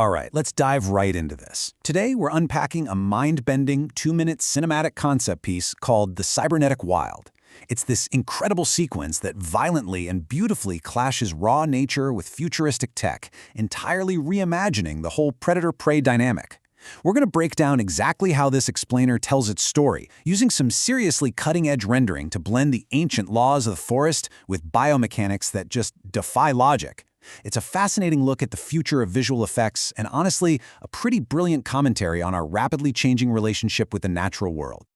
All right, let's dive right into this. Today, we're unpacking a mind-bending, 2-minute cinematic concept piece called The Cybernetic Wild. It's this incredible sequence that violently and beautifully clashes raw nature with futuristic tech, entirely reimagining the whole predator-prey dynamic. We're going to break down exactly how this explainer tells its story, using some seriously cutting-edge rendering to blend the ancient laws of the forest with biomechanics that just defy logic. It's a fascinating look at the future of visual effects and, honestly, a pretty brilliant commentary on our rapidly changing relationship with the natural world.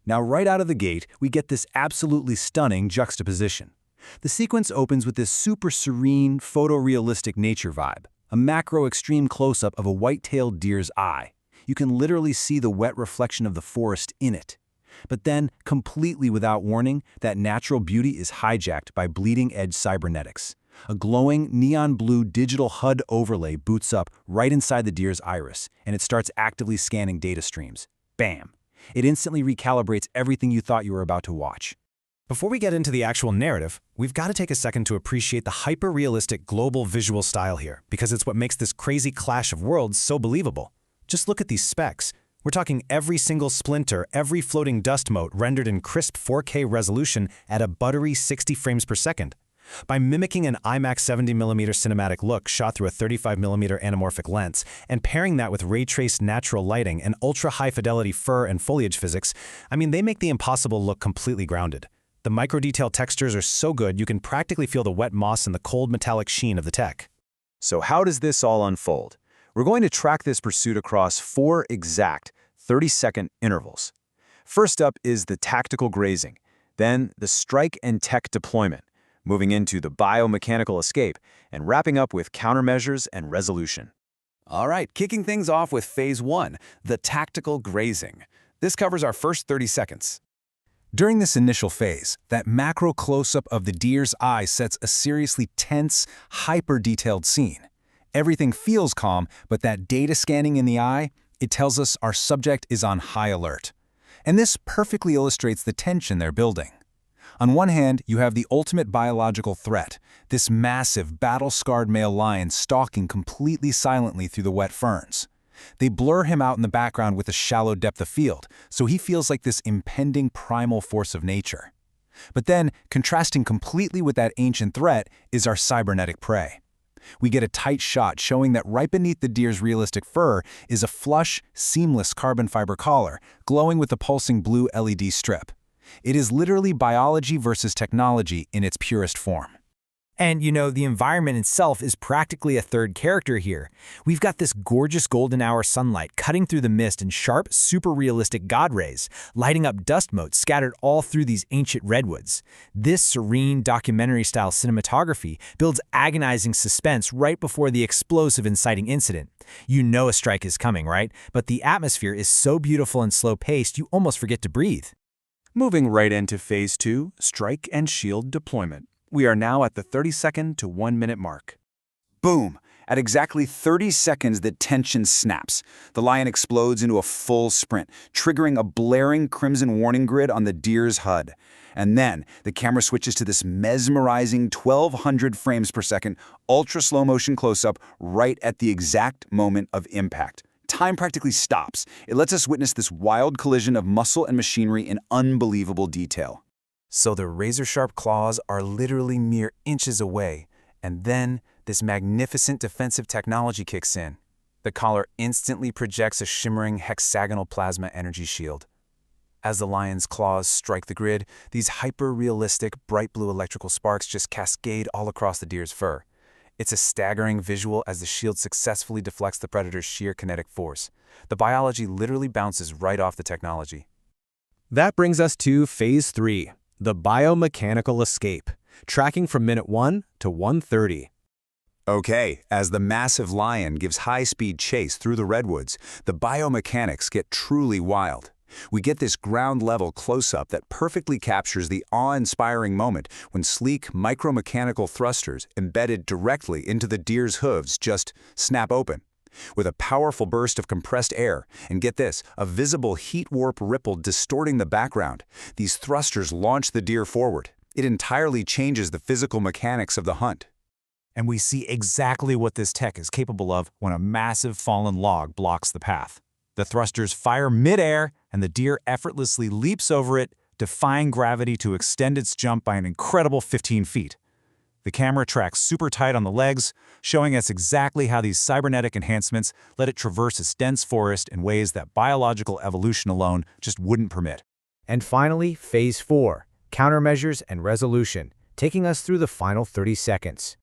Now, right out of the gate, we get this absolutely stunning juxtaposition. The sequence opens with this super serene, photorealistic nature vibe, a macro extreme close-up of a white-tailed deer's eye. You can literally see the wet reflection of the forest in it. But then, completely without warning, that natural beauty is hijacked by bleeding-edge cybernetics. A glowing, neon blue digital HUD overlay boots up right inside the deer's iris, and it starts actively scanning data streams. Bam! It instantly recalibrates everything you thought you were about to watch. Before we get into the actual narrative, we've got to take a second to appreciate the hyper-realistic global visual style here, because it's what makes this crazy clash of worlds so believable. Just look at these specs. We're talking every single splinter, every floating dust mote rendered in crisp 4K resolution at a buttery 60 frames per second. By mimicking an IMAX 70mm cinematic look shot through a 35mm anamorphic lens, and pairing that with ray-traced natural lighting and ultra-high-fidelity fur and foliage physics, they make the impossible look completely grounded. The micro-detail textures are so good you can practically feel the wet moss and the cold metallic sheen of the tech. So how does this all unfold? We're going to track this pursuit across 4 exact 30-second intervals. First up is the tactical grazing, then the strike and tech deployment, moving into the biomechanical escape, and wrapping up with countermeasures and resolution. All right, kicking things off with Phase 1, the tactical grazing. This covers our first 30 seconds. During this initial phase, that macro close-up of the deer's eye sets a seriously tense, hyper-detailed scene. Everything feels calm, but that data scanning in the eye, it tells us our subject is on high alert. And this perfectly illustrates the tension they're building. On one hand, you have the ultimate biological threat, this massive, battle-scarred male lion stalking completely silently through the wet ferns. They blur him out in the background with a shallow depth of field, so he feels like this impending primal force of nature. But then, contrasting completely with that ancient threat is our cybernetic prey. We get a tight shot showing that right beneath the deer's realistic fur is a flush, seamless carbon fiber collar, glowing with a pulsing blue LED strip. It is literally biology versus technology in its purest form. And, the environment itself is practically a third character here. We've got this gorgeous golden hour sunlight cutting through the mist in sharp, super realistic God rays, lighting up dust motes scattered all through these ancient redwoods. This serene, documentary-style cinematography builds agonizing suspense right before the explosive inciting incident. You know a strike is coming, right? But the atmosphere is so beautiful and slow-paced you almost forget to breathe. Moving right into Phase 2, strike and shield deployment. We are now at the 30-second to 1-minute mark. Boom! At exactly 30 seconds, the tension snaps. The lion explodes into a full sprint, triggering a blaring crimson warning grid on the deer's HUD. And then, the camera switches to this mesmerizing 1200 frames per second, ultra-slow motion close-up right at the exact moment of impact. Time practically stops. It lets us witness this wild collision of muscle and machinery in unbelievable detail. So the razor-sharp claws are literally mere inches away, and then this magnificent defensive technology kicks in. The collar instantly projects a shimmering hexagonal plasma energy shield. As the lion's claws strike the grid, these hyper-realistic, bright blue electrical sparks just cascade all across the deer's fur. It's a staggering visual as the shield successfully deflects the predator's sheer kinetic force. The biology literally bounces right off the technology. That brings us to Phase 3, the biomechanical escape, tracking from minute 1 to 1:30. Okay, as the massive lion gives high-speed chase through the redwoods, the biomechanics get truly wild. We get this ground-level close-up that perfectly captures the awe-inspiring moment when sleek micromechanical thrusters embedded directly into the deer's hooves just snap open. With a powerful burst of compressed air, and get this, a visible heat warp ripple distorting the background, these thrusters launch the deer forward. It entirely changes the physical mechanics of the hunt. And we see exactly what this tech is capable of when a massive fallen log blocks the path. The thrusters fire midair, and the deer effortlessly leaps over it, defying gravity to extend its jump by an incredible 15 feet. The camera tracks super tight on the legs, showing us exactly how these cybernetic enhancements let it traverse its dense forest in ways that biological evolution alone just wouldn't permit. And finally, Phase 4, Countermeasures and Resolution, taking us through the final 30 seconds.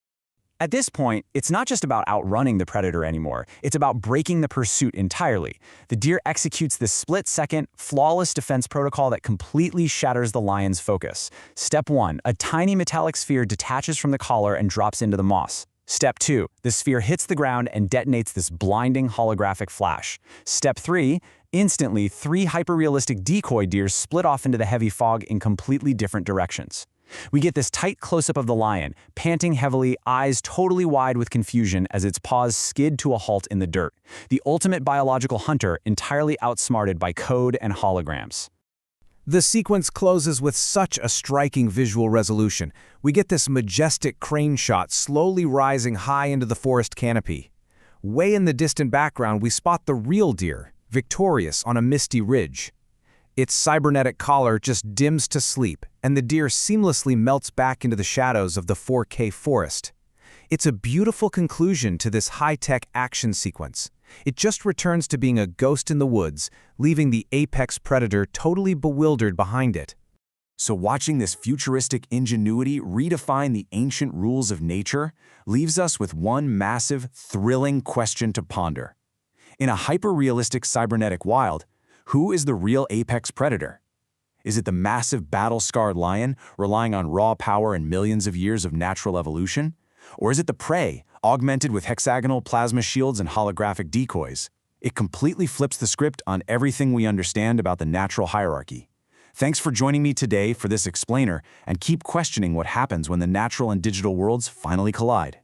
At this point, it's not just about outrunning the predator anymore. It's about breaking the pursuit entirely. The deer executes this split-second, flawless defense protocol that completely shatters the lion's focus. Step 1, a tiny metallic sphere detaches from the collar and drops into the moss. Step 2, the sphere hits the ground and detonates this blinding holographic flash. Step 3, instantly 3 hyper-realistic decoy deer split off into the heavy fog in completely different directions. We get this tight close-up of the lion, panting heavily, eyes totally wide with confusion as its paws skid to a halt in the dirt. The ultimate biological hunter, entirely outsmarted by code and holograms. The sequence closes with such a striking visual resolution. We get this majestic crane shot slowly rising high into the forest canopy. Way in the distant background, we spot the real deer, victorious on a misty ridge. Its cybernetic collar just dims to sleep, and the deer seamlessly melts back into the shadows of the 4K forest. It's a beautiful conclusion to this high-tech action sequence. It just returns to being a ghost in the woods, leaving the apex predator totally bewildered behind it. So watching this futuristic ingenuity redefine the ancient rules of nature leaves us with one massive, thrilling question to ponder. In a hyper-realistic cybernetic wild, who is the real apex predator? Is it the massive battle-scarred lion relying on raw power and millions of years of natural evolution? Or is it the prey, augmented with hexagonal plasma shields and holographic decoys? It completely flips the script on everything we understand about the natural hierarchy. Thanks for joining me today for this explainer, and keep questioning what happens when the natural and digital worlds finally collide.